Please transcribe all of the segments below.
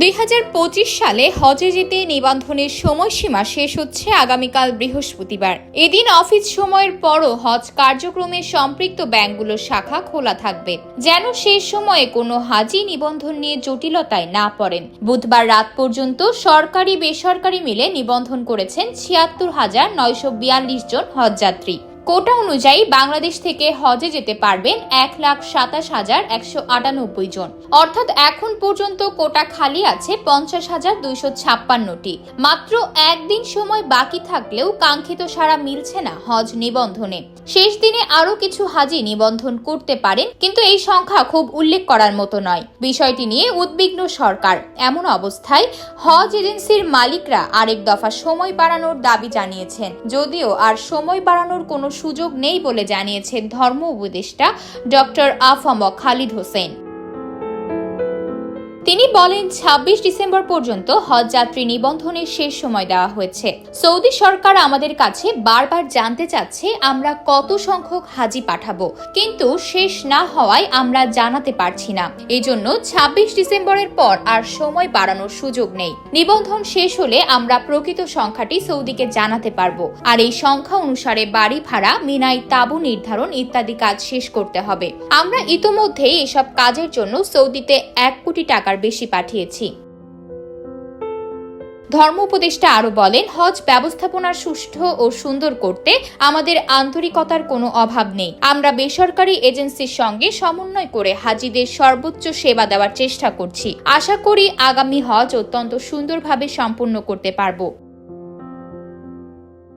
2025 সালে হজে যেতে নিবন্ধনের সময়সীমা শেষ হচ্ছে আগামীকাল বৃহস্পতিবার। এদিন অফিস সময়ের পরও হজ কার্যক্রমে সম্পৃক্ত ব্যাংকগুলোর শাখা খোলা থাকবে, যেন শেষ সময়ে কোনো হাজি নিবন্ধন নিয়ে জটিলতায় না পড়েন। বুধবার রাত পর্যন্ত সরকারি বেসরকারি মিলে নিবন্ধন করেছেন 76,942 জন হজযাত্রী। কোটা অনুযায়ী বাংলাদেশ থেকে হজে যেতে পারবেন 1,27,198 জন। অর্থাৎ এখন পর্যন্ত কোটা খালি আছে 50,256টি। মাত্র একদিন সময় বাকি থাকলেও কাঙ্ক্ষিত সাড়া মিলছে না হজ নিবন্ধনে। শেষ দিনে আরো কিছু হাজি নিবন্ধন করতে পারেন, কিন্তু এই সংখ্যা খুব উল্লেখ করার মতো নয়। বিষয়টি নিয়ে উদ্বিগ্ন সরকার। এমন অবস্থায় হজ এজেন্সির মালিকরা আরেক দফা সময় বাড়ানোর দাবি জানিয়েছেন, যদিও আর সময় বাড়ানোর কোনো সুযোগ নেই বলে জানিয়েছেন ধর্ম উপদেষ্টা ডক্টর আফম খালিদ হোসেন। তিনি বলেন, 26 ডিসেম্বর পর্যন্ত হজ যাত্রী নিবন্ধনের শেষ সময় দেওয়া হয়েছে। সৌদি সরকার আমাদের কাছে বারবার জানতে চাচ্ছে আমরা কত সংখ্যক হাজি পাঠাবো, কিন্তু শেষ না হওয়ায় আমরা জানাতে পারছি না। এজন্য 26 ডিসেম্বরের পর আর সময় বাড়ানোর সুযোগ নেই। নিবন্ধন শেষ হলে আমরা প্রকৃত সংখ্যাটি সৌদিকে জানাতে পারবো, আর এই সংখ্যা অনুসারে বাড়ি ভাড়া, মিনায় তাঁবু নির্ধারণ ইত্যাদি কাজ শেষ করতে হবে। আমরা ইতোমধ্যেই এসব কাজের জন্য সৌদিতে 1 কোটি টাকার বেশি পাঠিয়েছি। ধর্ম উপদেষ্টা আরো বলেন, হজ ব্যবস্থাপনা সুষ্ঠু ও সুন্দর করতে আমাদের আন্তরিকতার কোনো অভাব নেই। আমরা বেসরকারি এজেন্সির সঙ্গে সমন্বয় করে হাজিদের সর্বোচ্চ সেবা দেওয়ার চেষ্টা করছি। আশা করি আগামী হজ অত্যন্ত সুন্দরভাবে সম্পন্ন করতে পারবো।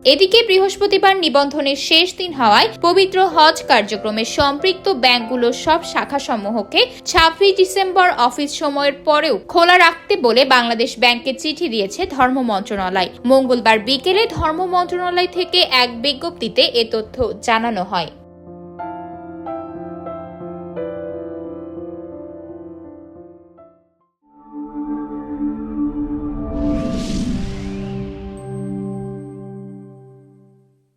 এদিকে বৃহস্পতিবার নিবন্ধনের শেষ দিন হওয়ায় পবিত্র হজ কার্যক্রমে সম্পৃক্ত ব্যাংকগুলোর সব শাখাসমূহকে 26 ডিসেম্বর অফিস সময়ের পরেও খোলা রাখতে বলে বাংলাদেশ ব্যাংককে চিঠি দিয়েছে ধর্ম মন্ত্রণালয়। মঙ্গলবার বিকেলে ধর্ম মন্ত্রণালয় থেকে এক বিজ্ঞপ্তিতে এ তথ্য জানানো হয়।